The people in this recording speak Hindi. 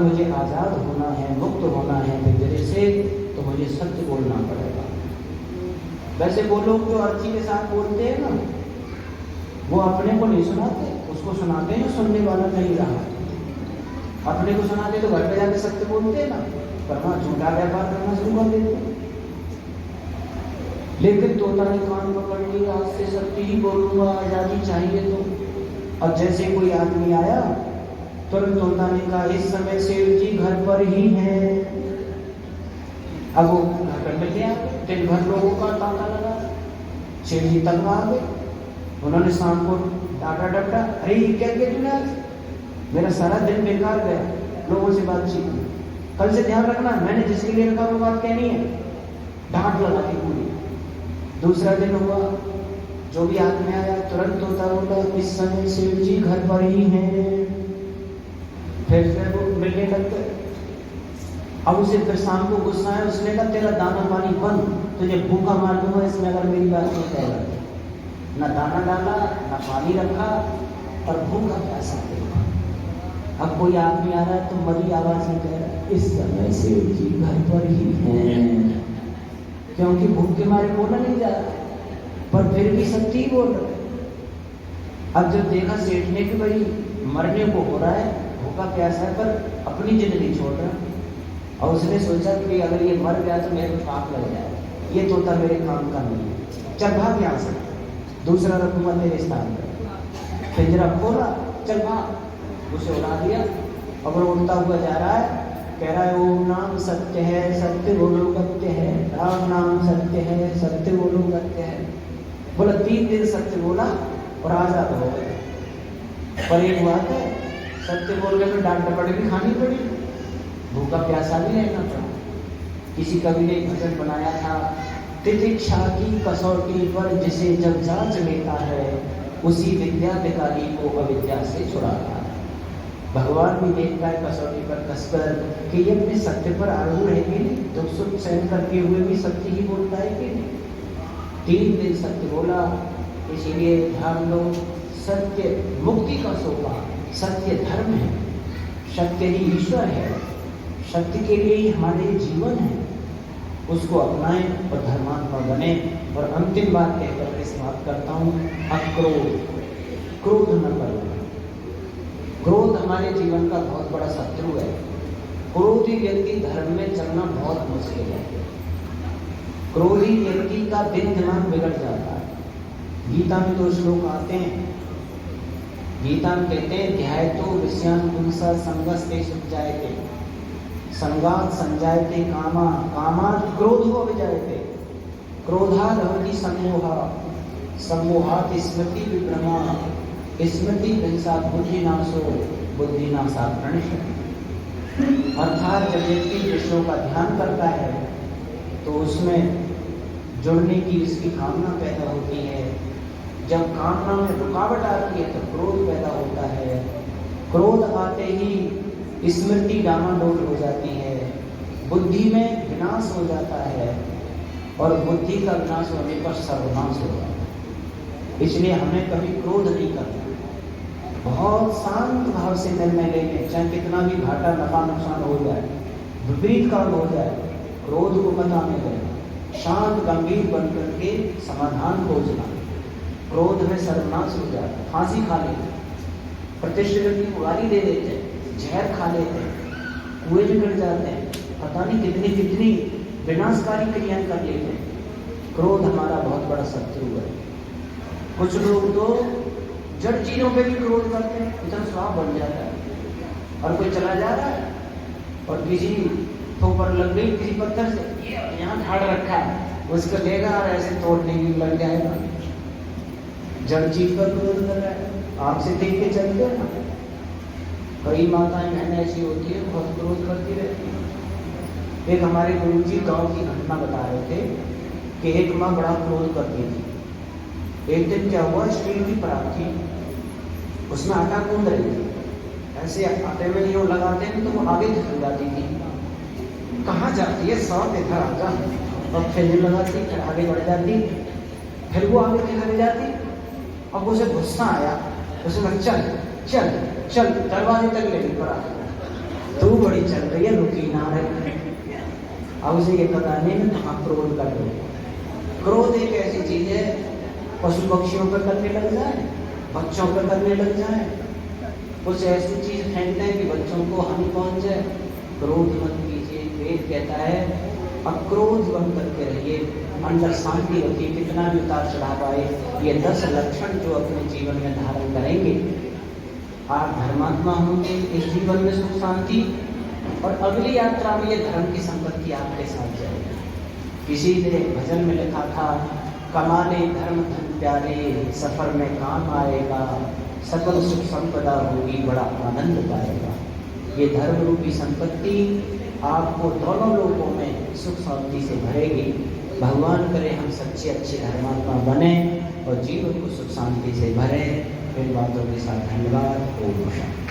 मुझे आज़ाद होना है, मुक्त होना है पिंजरे से, तो मुझे सत्य बोलना पड़ेगा। वैसे वो लोग जो अर्थी के साथ बोलते हैं ना, वो अपने को नहीं सुनाते, उसको सुनाते हैं सुनने वाला नहीं रहा। अपने को सुनाते तो घर पे जाके सत्य बोलते हैं ना, पर वहाँ झूठा व्यापार करना शुरू कर देते हैं। लेकिन तोता ने कान पकड़ लिया, आज से सत्य ही बोलूंगा, आजादी चाहिए तो। अब जैसे कोई आदमी आया, तुरंत तोता ने कहा इस समय सेठ जी घर पर ही हैं। अब वो घर पर मिल गया, दिन भर लोगों का तांता लगा, सेठ जी तंग आ गए। उन्होंने शाम को डांटा डपटा, अरे ये क्या किया तूने आज, मेरा सारा दिन बेकार गया, लोगों से बातचीत की, कल से ध्यान रखना, मैंने जिसके लिए रखा वो बात कहनी है। डांट लगा दी पूरी। दूसरा दिन हुआ, जो भी आदमी आया तुरंत तोता बोला इस समय सेठ जी घर पर ही हैं। फिर से वो मिलने लग गए। अब उसे फिर शाम को गुस्सा है, उसने कहा तेरा दाना पानी बंद, तुझे भूखा मार दूंगा इसमें अगर मेरी बात नहीं कहेगा। ना दाना डाला, ना पानी रखा, और भूखा प्यासा देखा। अब कोई आदमी आ रहा है तो मरी आवाज में कह रहा है इस समय सेठ जी घर पर ही हैं, क्योंकि भूख के मारे बोला नहीं जा रहा, पर फिर भी सत्य ही बोल रहे। अब जब देखा सेठ ने कि भाई मरने को हो रहा है, भूखा प्यासा है, पर अपनी जिद नहीं छोड़ रहा, और उसने सोचा कि अगर ये मर गया तो मेरे को पाप लग जाए, ये तोता मेरे काम का नहीं है, चल भाग यहाँ से, दूसरा रखूंगा तेरे स्थान पर। पिंजरा खोला, चल भाग, उसे उड़ा दिया। अब वो उड़ता हुआ जा रहा है, कह रहा है ओम नाम सत्य है, सत्य बोलो सत्य है, राम नाम सत्य है, सत्य बोलो सत्य है। बोला 3 दिन सत्य बोला और आजाद हो गया। पर एक बात है, सत्य बोलने में डांट डपट भी खानी पड़ी, भूखा प्यासा भी रहना पड़ा। किसी कवि ने एक भजन बनाया था, तितिक्षा की कसौटी पर जिसे जब जांच लेता है, उसी विद्याधिकारी को अविद्या से छुड़ाता है। भगवान भी देखता है कसौटी पर कसकर कि ये अपने सत्य पर आरूढ़ है कि नहीं, दुख सुख सहन करते हुए भी सत्य ही बोलता है कि नहीं। 3 दिन सत्य बोला, इसीलिए ध्यान लो, सत्य मुक्ति का सोपान, सत्य धर्म है, सत्य ही ईश्वर है, सत्य के लिए ही हमारे जीवन है, उसको अपनाएं और धर्मात्मा बने। और अंतिम बात कहकर के समाप्त करता हूँ, अक्रोध, क्रोध न करो। क्रोध हमारे जीवन का बहुत बड़ा शत्रु है। क्रोधी व्यक्ति धर्म में चलना बहुत मुश्किल है। क्रोधी व्यक्ति का दिन दिमाग बिगड़ जाता है। गीता में 2 श्लोक आते हैं, गीता में कहते हैं ध्यायतो विषयान् पुंसा संगस्ते सुजायते, संगात् संजायते कामा, कामात् क्रोधो विजायते, क्रोधात् भवति सम्मोहः, सम्मोहात् स्मृति विभ्रमा, स्मृति विनाशात् बुद्धिनाशो, बुद्धिनाशात् प्रणश्यति। अर्थात जब व्यक्ति विषयों का ध्यान करता है तो उसमें जुड़ने की इसकी कामना पैदा होती है। जब कामना में रुकावट आती है तो क्रोध पैदा होता है। क्रोध आते ही स्मृति डामाडोल हो जाती है, बुद्धि में विनाश हो जाता है, और बुद्धि का विनाश होने पर सर्वनाश हो जाता है। इसलिए हमें कभी क्रोध नहीं करना, बहुत शांत भाव से निर्णय लेंगे, चाहे कितना भी घाटा नफा नुकसान हो जाए, विपरीत काम हो जाए, क्रोध को मत आने देना, शांत गंभीर बन करके समाधान खोजना। क्रोध में सर्वनाश हो जाता है, फांसी खा लेते, प्रतिष्ठित व्यक्ति को गाली दे देते, जहर खा लेते, कुएं में गिर जाते हैं, पता नहीं कितनी कितनी विनाशकारी क्रियाएं कर लेते हैं। क्रोध हमारा बहुत बड़ा शत्रु है। कुछ लोग तो जड़ चीजों पे भी क्रोध करते हैं, इतना स्वाब बन जाता है। और कोई चला जा रहा है और किसी ठोकर लग गई किसी पत्थर से, ये यहाँ ठाड़ रखा है, उसको लेगा और ऐसे तोड़ने की लग जाएगा। जड़ चीज पर क्रोध कर रहा है, आँख से देख के चलते हैं ना। कई माताएं बहनें ऐसी होती है, बहुत क्रोध करती रहती है। एक हमारे गुरुजी गांव की घटना बता रहे थे कि एक माँ बड़ा क्रोध करती थी। एक दिन क्या हुआ, स्टील की परात थी, उसमें आटा गूंद रही थी, ऐसे आटे में यूं लगाते हैं तो वो आगे खिसक जाती थी। कहाँ जाती है, सौ इधर आ जा, और फिर लगाती, फिर आगे बढ़ जाती, फिर वो आगे खिसक जाती। अब उसे गुस्सा आया, उसने चल चल चल, दरवाजे तक ले गई परात, तू बड़ी चल रही है, रुकी ना रहे। अब उसे ये पता नहीं ना कहाँ क्रोध कर दो। क्रोध एक ऐसी चीज है, पशु पक्षियों पर करने लग जाए, बच्चों पर करने लग जाए, कुछ ऐसी चीज फेंक दें कि बच्चों को हानि पहुंच जाए। क्रोध मत कीजिए। वेद कहता है अक्रोध बन करके रहिए, अंदर शांति रखिए। कितना भी उतार चढ़ाव आए, ये 10 लक्षण जो अपने जीवन में धारण करेंगे, आप धर्मात्मा होंगे, इस जीवन में सुख शांति, और अगली यात्रा में ये धर्म की संपत्ति आपके साथ जाएगी। किसी ने भजन में लिखा था, कमाने धर्म धन प्यारे, सफर में काम आएगा, सकल सुख संपदा होगी, बड़ा आनंद पाएगा। ये धर्म रूपी संपत्ति आपको दोनों लोगों में सुख शांति से भरेगी। भगवान करे हम सच्चे अच्छे धर्मात्मा बने और जीवन को सुख शांति से भरें। इन बातों के साथ धन्यवाद। ओम शांति।